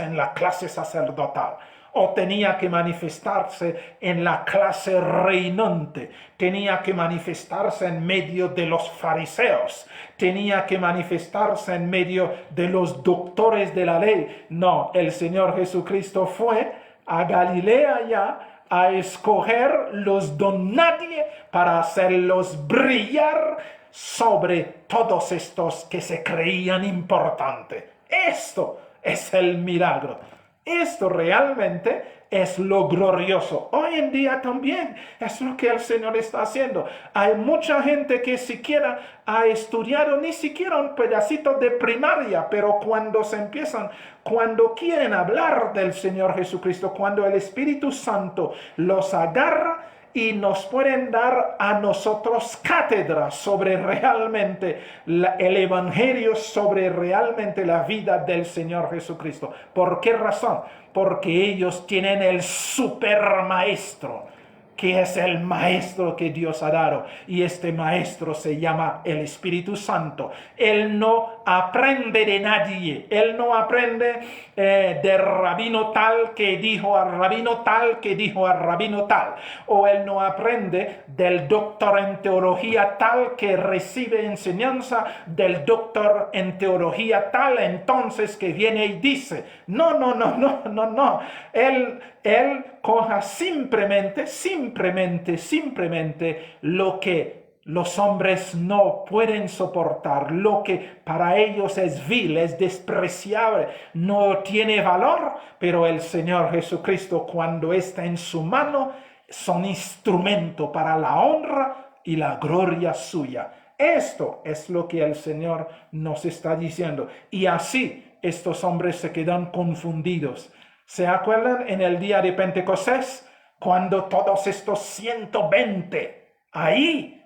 en la clase sacerdotal. o tenía que manifestarse en la clase reinante, tenía que manifestarse en medio de los fariseos, tenía que manifestarse en medio de los doctores de la ley. No, el Señor Jesucristo fue a Galilea ya a escoger los donadie para hacerlos brillar sobre todos estos que se creían importantes. Esto es el milagro. Esto realmente es lo glorioso. Hoy en día también es lo que el Señor está haciendo. Hay mucha gente que siquiera ha estudiado ni siquiera un pedacito de primaria, pero cuando quieren hablar del Señor Jesucristo, cuando el Espíritu Santo los agarra y nos pueden dar a nosotros cátedra sobre realmente el Evangelio, sobre realmente la vida del Señor Jesucristo. ¿Por qué razón? Porque ellos tienen el supermaestro, que es el maestro que Dios ha dado. Y este maestro se llama el Espíritu Santo. Él no aprende de nadie. Él no aprende del rabino tal que dijo al rabino tal que dijo al rabino tal. O él no aprende del doctor en teología tal que recibe enseñanza del doctor en teología tal entonces que viene y dice. No. Él coja simplemente lo que los hombres no pueden soportar, lo que para ellos es vil, es despreciable, no tiene valor, pero el Señor Jesucristo, cuando está en su mano, son instrumento para la honra y la gloria suya. Esto es lo que el Señor nos está diciendo. Y así estos hombres se quedan confundidos. ¿Se acuerdan en el día de Pentecostés? Cuando todos estos 120 ahí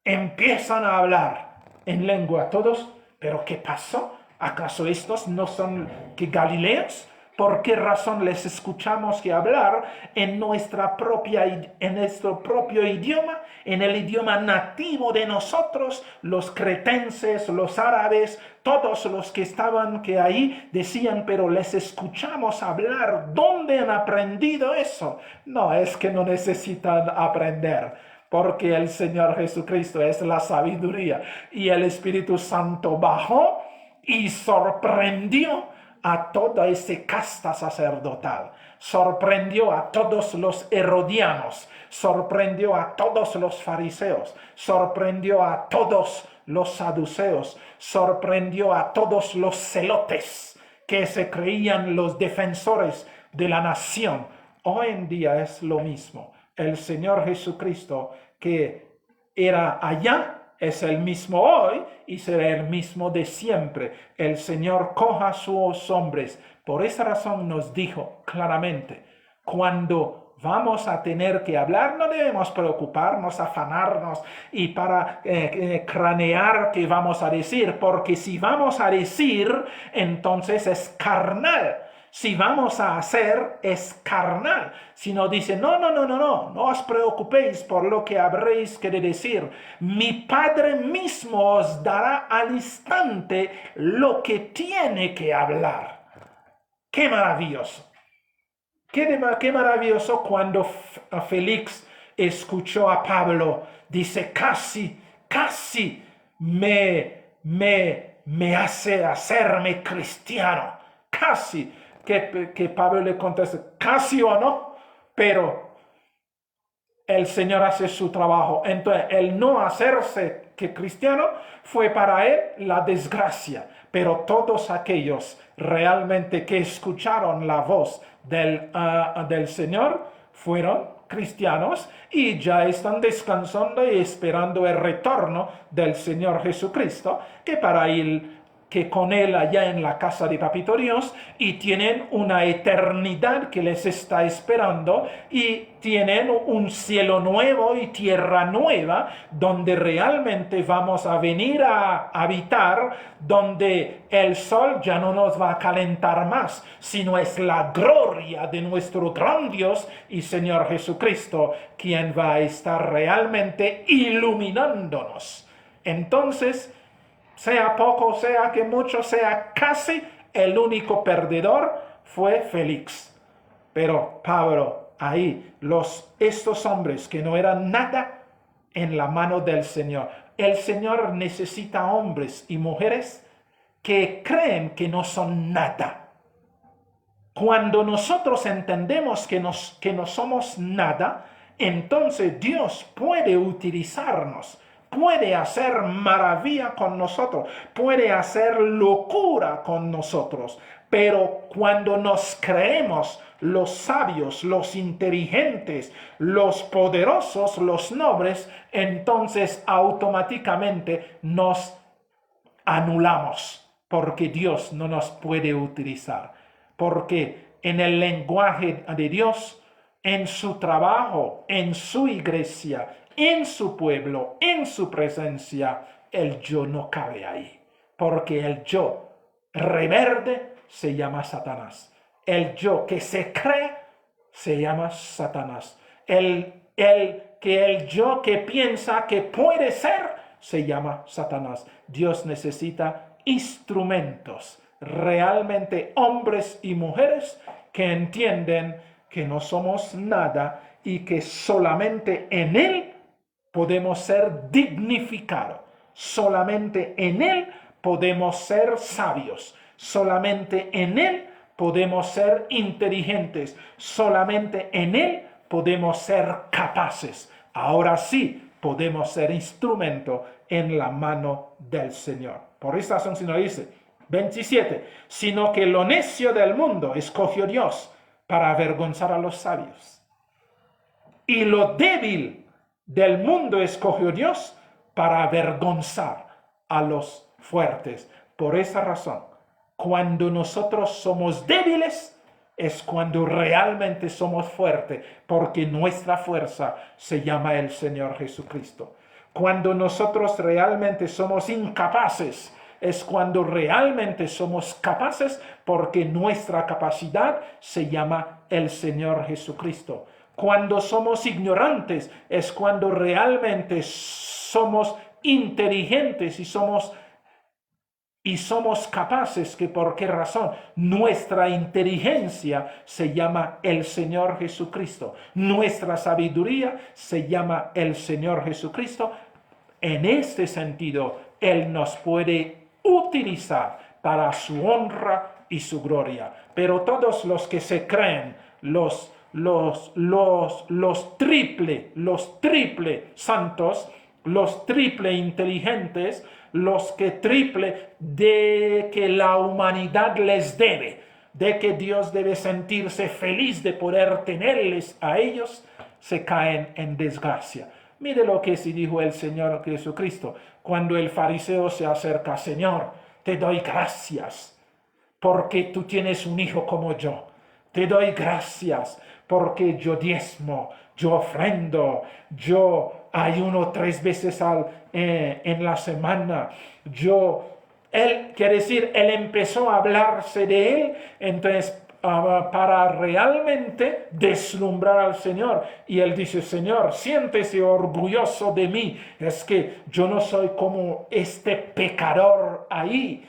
empiezan a hablar en lengua todos. ¿Pero qué pasó? ¿Acaso estos no son que galileos? ¿Por qué razón les escuchamos que hablar en nuestro propio idioma, en el idioma nativo de nosotros, los cretenses, los árabes, todos los que estaban que ahí decían, pero les escuchamos hablar? ¿Dónde han aprendido eso? No, es que no necesitan aprender, porque el Señor Jesucristo es la sabiduría y el Espíritu Santo bajó y sorprendió a toda esa casta sacerdotal, sorprendió a todos los herodianos, sorprendió a todos los fariseos, sorprendió a todos los saduceos, sorprendió a todos los celotes que se creían los defensores de la nación. Hoy en día es lo mismo. El Señor Jesucristo que era allá es el mismo hoy y será el mismo de siempre. El Señor coja a sus hombres. Por esa razón nos dijo claramente, cuando vamos a tener que hablar, no debemos preocuparnos, afanarnos y para cranear qué vamos a decir, porque si vamos a decir, entonces es carnal. Si vamos a hacer, es carnal. Si no dice, no os preocupéis por lo que habréis que decir. Mi Padre mismo os dará al instante lo que tiene que hablar. ¡Qué maravilloso! Qué maravilloso cuando Félix escuchó a Pablo. Dice, casi me hace hacerme cristiano. Casi. Que Pablo le contesta, casi o no, pero el Señor hace su trabajo. Entonces, el no hacerse que cristiano fue para él la desgracia, pero todos aquellos realmente que escucharon la voz del Señor fueron cristianos y ya están descansando y esperando el retorno del Señor Jesucristo, que con él allá en la casa de Papito Dios, y tienen una eternidad que les está esperando y tienen un cielo nuevo y tierra nueva donde realmente vamos a venir a habitar, donde el sol ya no nos va a calentar más, sino es la gloria de nuestro gran Dios y Señor Jesucristo quien va a estar realmente iluminándonos. Entonces, sea poco, sea que mucho, sea casi, el único perdedor fue Félix. Pero Pablo, ahí, estos hombres que no eran nada en la mano del Señor. El Señor necesita hombres y mujeres que creen que no son nada. Cuando nosotros entendemos que no somos nada, entonces Dios puede utilizarnos, puede hacer maravilla con nosotros, puede hacer locura con nosotros. Pero cuando nos creemos los sabios, los inteligentes, los poderosos, los nobles, entonces automáticamente nos anulamos, porque Dios no nos puede utilizar. Porque en el lenguaje de Dios, en su trabajo, en su iglesia, en su pueblo, en su presencia, el yo no cabe ahí. Porque el yo reverde se llama Satanás. El yo que se cree se llama Satanás. El yo que piensa que puede ser se llama Satanás. Dios necesita instrumentos, realmente hombres y mujeres que entienden que no somos nada y que solamente en Él podemos ser dignificados, solamente en Él podemos ser sabios, solamente en Él podemos ser inteligentes, solamente en Él podemos ser capaces. Ahora sí podemos ser instrumento en la mano del Señor. Por esta razón, si nos dice 27, sino que lo necio del mundo escogió Dios para avergonzar a los sabios. Y lo débil del mundo escogió Dios para avergonzar a los fuertes. Por esa razón, cuando nosotros somos débiles, es cuando realmente somos fuertes, porque nuestra fuerza se llama el Señor Jesucristo. Cuando nosotros realmente somos incapaces, es cuando realmente somos capaces, porque nuestra capacidad se llama el Señor Jesucristo. Cuando somos ignorantes, es cuando realmente somos inteligentes y somos capaces. Que ¿por qué razón? Nuestra inteligencia se llama el Señor Jesucristo. Nuestra sabiduría se llama el Señor Jesucristo. En este sentido, Él nos puede utilizar para su honra y su gloria. Pero todos los que se creen los triple santos, los triple inteligentes, los que triple de que la humanidad les debe, de que Dios debe sentirse feliz de poder tenerles a ellos, se caen en desgracia. Mire lo que sí dijo el Señor Jesucristo cuando el fariseo se acerca: Señor, te doy gracias porque tú tienes un hijo como yo. Te doy gracias porque yo diezmo, yo ofrendo, yo ayuno 3 veces en la semana. Él empezó a hablarse de él, entonces para realmente deslumbrar al Señor. Y él dice: Señor, siéntese orgulloso de mí. Es que yo no soy como este pecador ahí.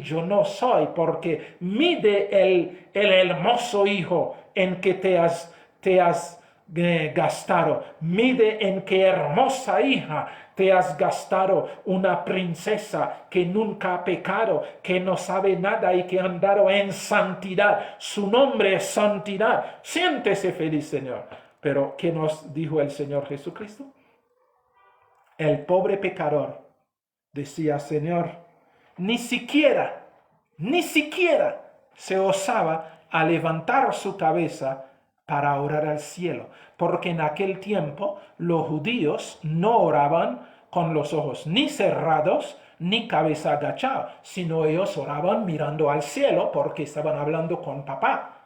Yo no soy, porque mide el hermoso hijo en que te has gastado. Mide en qué hermosa hija te has gastado, una princesa que nunca ha pecado, que no sabe nada y que ha andado en santidad. Su nombre es santidad. Siéntese feliz, Señor. Pero ¿qué nos dijo el Señor Jesucristo? El pobre pecador decía: Señor, ni siquiera se osaba a levantar su cabeza para orar al cielo, porque en aquel tiempo los judíos no oraban con los ojos ni cerrados ni cabeza agachada, sino ellos oraban mirando al cielo porque estaban hablando con papá.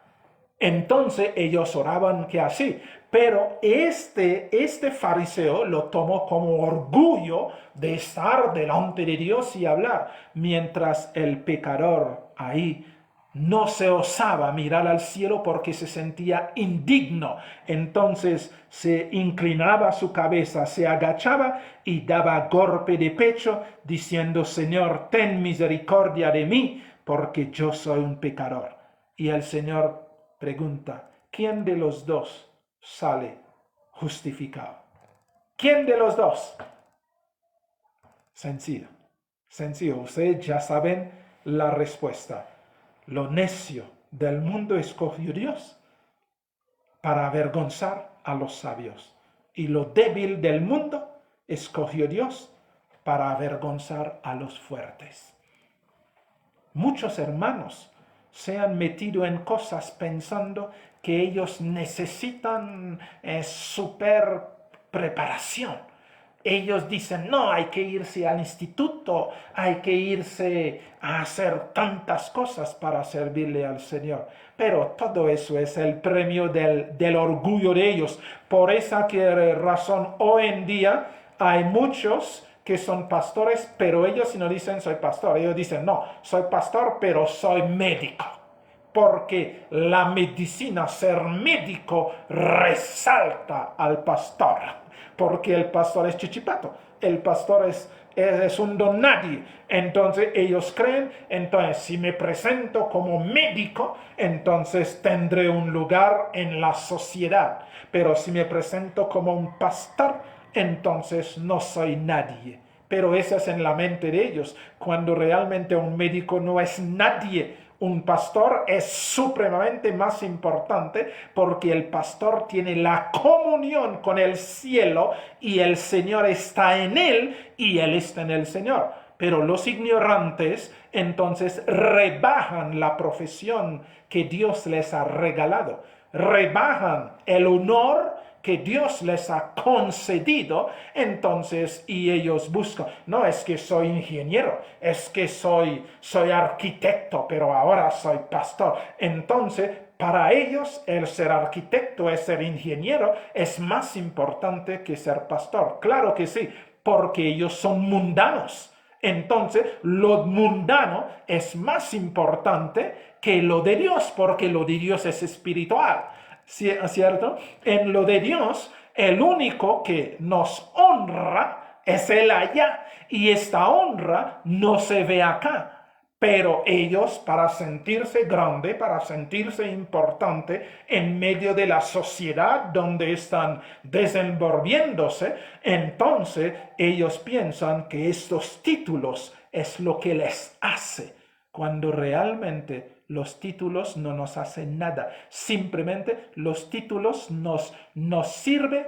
Entonces ellos oraban que así, pero este fariseo lo tomó como orgullo de estar delante de Dios y hablar, mientras el pecador ahí no se osaba mirar al cielo porque se sentía indigno. Entonces se inclinaba su cabeza, se agachaba y daba golpe de pecho diciendo: Señor, ten misericordia de mí porque yo soy un pecador. Y el Señor Pregunta, ¿quién de los dos sale justificado? ¿Quién de los dos? Sencillo, sencillo. Ustedes ya saben la respuesta. Lo necio del mundo escogió Dios para avergonzar a los sabios. Y lo débil del mundo escogió Dios para avergonzar a los fuertes. Muchos hermanos se han metido en cosas pensando que ellos necesitan super preparación. Ellos dicen, no, hay que irse al instituto, hay que irse a hacer tantas cosas para servirle al Señor. Pero todo eso es el premio del orgullo de ellos. Por esa razón, hoy en día hay muchos que son pastores, pero ellos no dicen soy pastor, ellos dicen no, soy pastor, pero soy médico. Porque la medicina, ser médico, resalta al pastor. Porque el pastor es chichipato, el pastor es un don nadie. Entonces ellos creen, entonces si me presento como médico, entonces tendré un lugar en la sociedad. Pero si me presento como un pastor, entonces no soy nadie. Pero eso es en la mente de ellos, cuando realmente un médico no es nadie. Un pastor es supremamente más importante porque el pastor tiene la comunión con el cielo y el Señor está en él y él está en el Señor. Pero los ignorantes entonces rebajan la profesión que Dios les ha regalado, rebajan el honor que Dios les ha concedido, entonces, y ellos buscan, no es que soy ingeniero, es que soy arquitecto, pero ahora soy pastor. Entonces, para ellos, el ser arquitecto, el ser ingeniero, es más importante que ser pastor. Claro que sí, porque ellos son mundanos. Entonces, lo mundano es más importante que lo de Dios, porque lo de Dios es espiritual. ¿Cierto? En lo de Dios, el único que nos honra es Él allá. Y esta honra no se ve acá. Pero ellos, para sentirse grande, para sentirse importante en medio de la sociedad donde están desenvolviéndose, entonces ellos piensan que estos títulos es lo que les hace, cuando realmente los títulos no nos hacen nada. Simplemente los títulos nos sirven,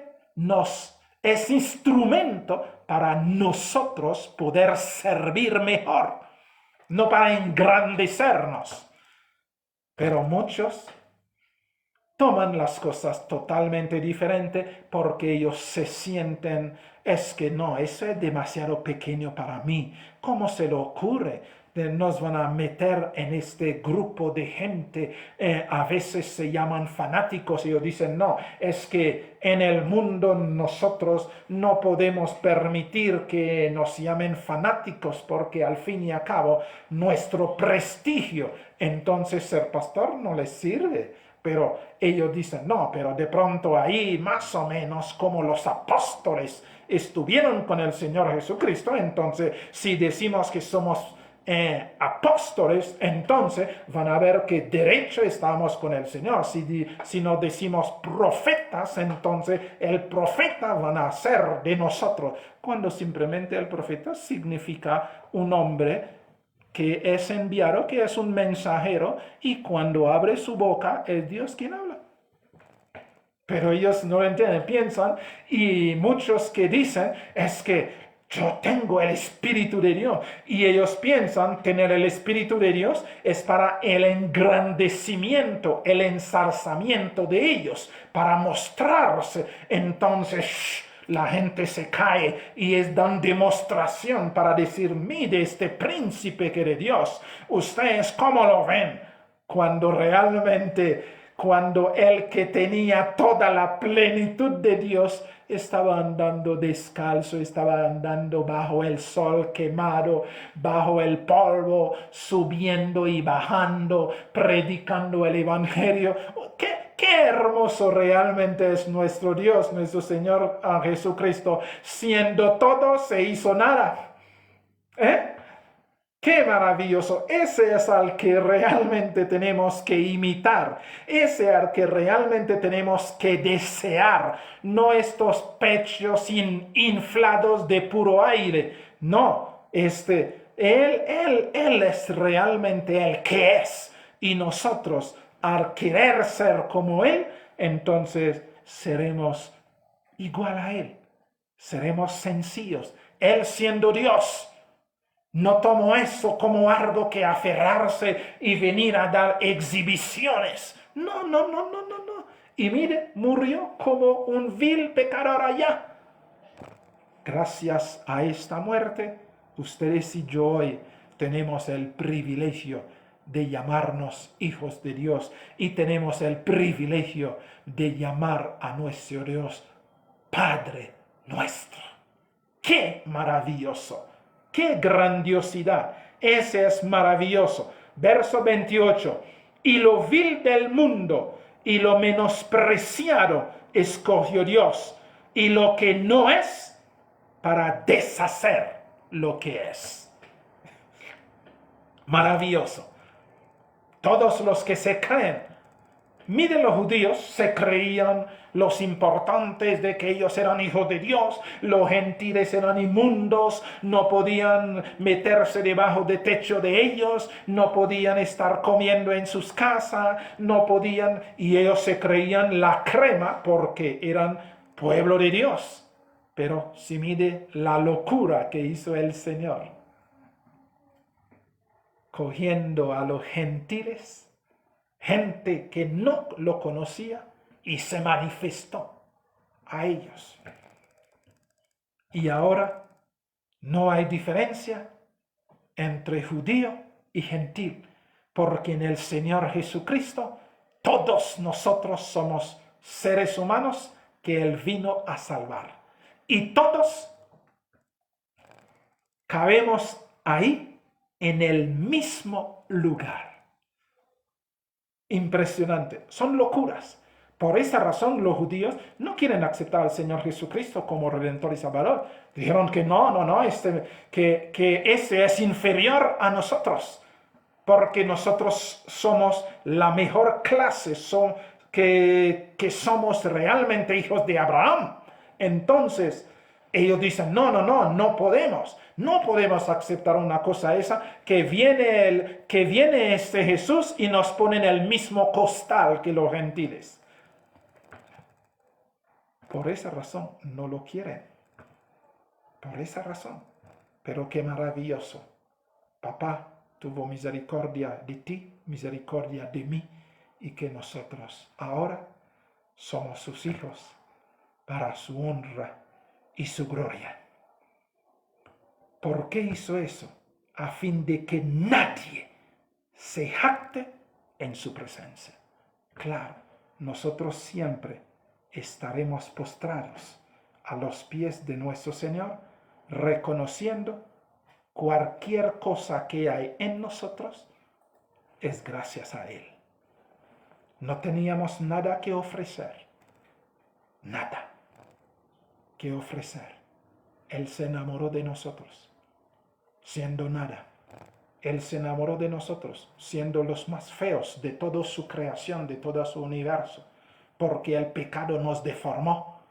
es instrumento para nosotros poder servir mejor, no para engrandecernos. Pero muchos toman las cosas totalmente diferentes porque ellos se sienten, es que no, eso es demasiado pequeño para mí. ¿Cómo se le ocurre? Nos van a meter en este grupo de gente, a veces se llaman fanáticos y ellos dicen, no, es que en el mundo nosotros no podemos permitir que nos llamen fanáticos porque al fin y al cabo nuestro prestigio, entonces ser pastor no les sirve. Pero ellos dicen, no, pero de pronto ahí más o menos como los apóstoles estuvieron con el Señor Jesucristo, entonces si decimos que somos apóstoles, entonces van a ver que derecho estamos con el Señor. Si no decimos profetas, entonces el profeta van a ser de nosotros, cuando simplemente el profeta significa un hombre que es enviado, que es un mensajero, y cuando abre su boca es Dios quien habla. Pero ellos no lo entienden, piensan, y muchos que dicen es que yo tengo el Espíritu de Dios, y ellos piensan tener el Espíritu de Dios es para el engrandecimiento, el ensalzamiento de ellos, para mostrarse. Entonces la gente se cae y dan demostración para decir, mire este príncipe que de Dios, ustedes cómo lo ven, cuando realmente, cuando el que tenía toda la plenitud de Dios estaba andando descalzo, estaba andando bajo el sol quemado, bajo el polvo, subiendo y bajando, predicando el evangelio. Qué hermoso realmente es nuestro Dios, nuestro Señor Jesucristo. Siendo todo, se hizo nada. ¡Qué maravilloso! Ese es al que realmente tenemos que imitar. Ese al que realmente tenemos que desear. No estos pechos inflados de puro aire. No, Él es realmente el que es. Y nosotros, al querer ser como Él, entonces seremos igual a Él. Seremos sencillos. Él siendo Dios. No tomo eso como algo que aferrarse y venir a dar exhibiciones. No, no, no, no, no, no. Y mire, murió como un vil pecador allá. Gracias a esta muerte, ustedes y yo hoy tenemos el privilegio de llamarnos hijos de Dios y tenemos el privilegio de llamar a nuestro Dios Padre nuestro. ¡Qué maravilloso! ¡Qué grandiosidad! Ese es maravilloso. Verso 28. Y lo vil del mundo y lo menospreciado escogió Dios, y lo que no es, para deshacer lo que es. Maravilloso. Todos los que se creen. Miren, los judíos se creían los importantes de que ellos eran hijos de Dios, los gentiles eran inmundos, no podían meterse debajo del techo de ellos, no podían estar comiendo en sus casas, no podían, y ellos se creían la crema porque eran pueblo de Dios. Pero si mide la locura que hizo el Señor, cogiendo a los gentiles, gente que no lo conocía, y se manifestó a ellos. Y ahora no hay diferencia entre judío y gentil, porque en el Señor Jesucristo todos nosotros somos seres humanos que Él vino a salvar. Y todos cabemos ahí en el mismo lugar. Impresionante. Son locuras. Por esa razón los judíos no quieren aceptar al Señor Jesucristo como Redentor y Salvador. Dijeron que que ese es inferior a nosotros, porque nosotros somos la mejor clase, que somos realmente hijos de Abraham. Entonces, ellos dicen, no podemos. No podemos aceptar una cosa esa, que viene este Jesús y nos pone en el mismo costal que los gentiles. Por esa razón no lo quieren. Por esa razón. Pero qué maravilloso. Papá tuvo misericordia de ti, misericordia de mí, y que nosotros ahora somos sus hijos para su honra y su gloria. ¿Por qué hizo eso? A fin de que nadie se jacte en su presencia. Claro, nosotros siempre estaremos postrados a los pies de nuestro Señor, reconociendo cualquier cosa que hay en nosotros es gracias a Él. No teníamos nada que ofrecer, nada que ofrecer. Él se enamoró de nosotros, siendo nada. Él se enamoró de nosotros, siendo los más feos de toda su creación, de todo su universo, porque el pecado nos deformó.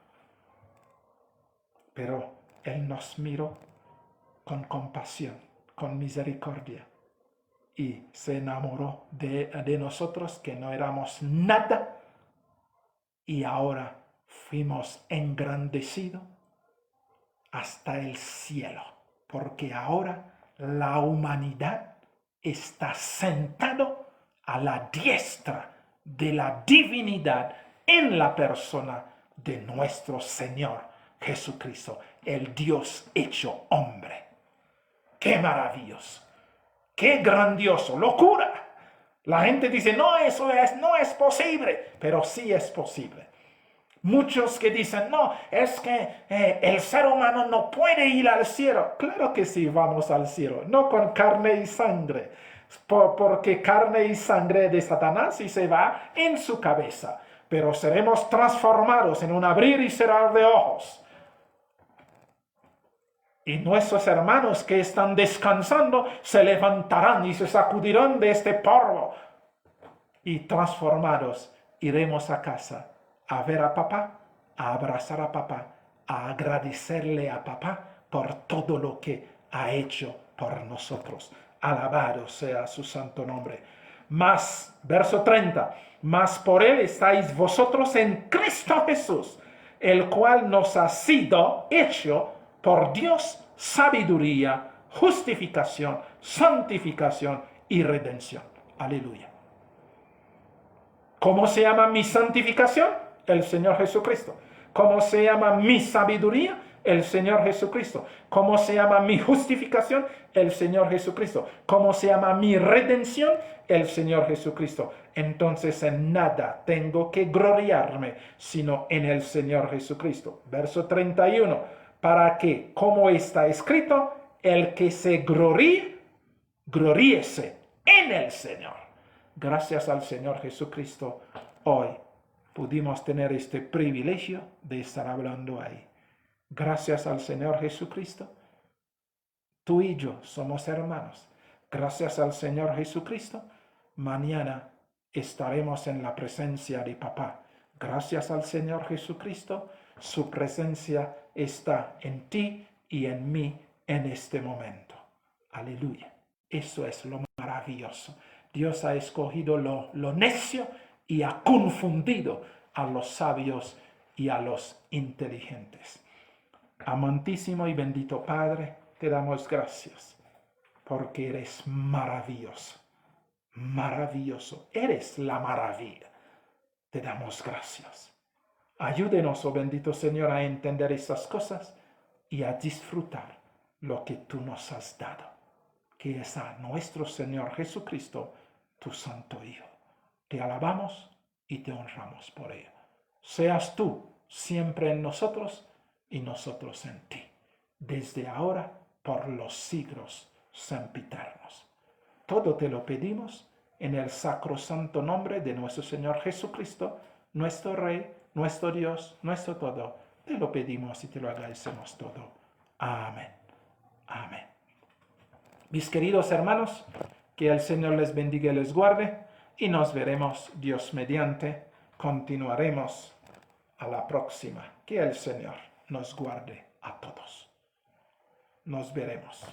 Pero Él nos miró con compasión, con misericordia, y se enamoró de nosotros, que no éramos nada, y ahora fuimos engrandecidos hasta el cielo, porque ahora la humanidad está sentado a la diestra de la divinidad en la persona de nuestro Señor Jesucristo, el Dios hecho hombre. ¡Qué maravilloso! ¡Qué grandioso! ¡Locura! La gente dice, no es posible, pero sí es posible. Muchos que dicen, no, es que el ser humano no puede ir al cielo. Claro que sí, vamos al cielo, no con carne y sangre, porque carne y sangre de Satanás y se va en su cabeza, pero seremos transformados en un abrir y cerrar de ojos. Y nuestros hermanos que están descansando se levantarán y se sacudirán de este polvo. Y transformados iremos a casa a ver a papá, a abrazar a papá, a agradecerle a papá por todo lo que ha hecho por nosotros. Alabado sea su santo nombre. Mas, verso 30, mas por él estáis vosotros en Cristo Jesús, el cual nos ha sido hecho por Dios sabiduría, justificación, santificación y redención. Aleluya. ¿Cómo se llama mi santificación? El Señor Jesucristo. ¿Cómo se llama mi sabiduría? El Señor Jesucristo. ¿Cómo se llama mi justificación? El Señor Jesucristo. ¿Cómo se llama mi redención? El Señor Jesucristo. Entonces en nada tengo que gloriarme, sino en el Señor Jesucristo. Verso 31. Para que, como está escrito, el que se gloríe, gloríese en el Señor. Gracias al Señor Jesucristo, hoy pudimos tener este privilegio de estar hablando ahí. Gracias al Señor Jesucristo, tú y yo somos hermanos. Gracias al Señor Jesucristo, mañana estaremos en la presencia de papá. Gracias al Señor Jesucristo, su presencia está en ti y en mí en este momento. Aleluya. Eso es lo maravilloso. Dios ha escogido lo necio y ha confundido a los sabios y a los inteligentes. Amantísimo y bendito Padre, te damos gracias porque eres maravilloso, maravilloso. Eres la maravilla. Te damos gracias. Ayúdenos, oh bendito Señor, a entender estas cosas y a disfrutar lo que tú nos has dado, que es a nuestro Señor Jesucristo, tu Santo Hijo. Te alabamos y te honramos por ello. Seas tú siempre en nosotros y nosotros en ti, desde ahora por los siglos sempiternos. Todo te lo pedimos en el sacrosanto nombre de nuestro Señor Jesucristo, nuestro Rey, nuestro Dios, nuestro todo. Te lo pedimos y te lo agradecemos todo. Amén. Amén. Mis queridos hermanos, que el Señor les bendiga y les guarde, y nos veremos Dios mediante. Continuaremos a la próxima. Que el Señor nos guarde a todos. Nos veremos.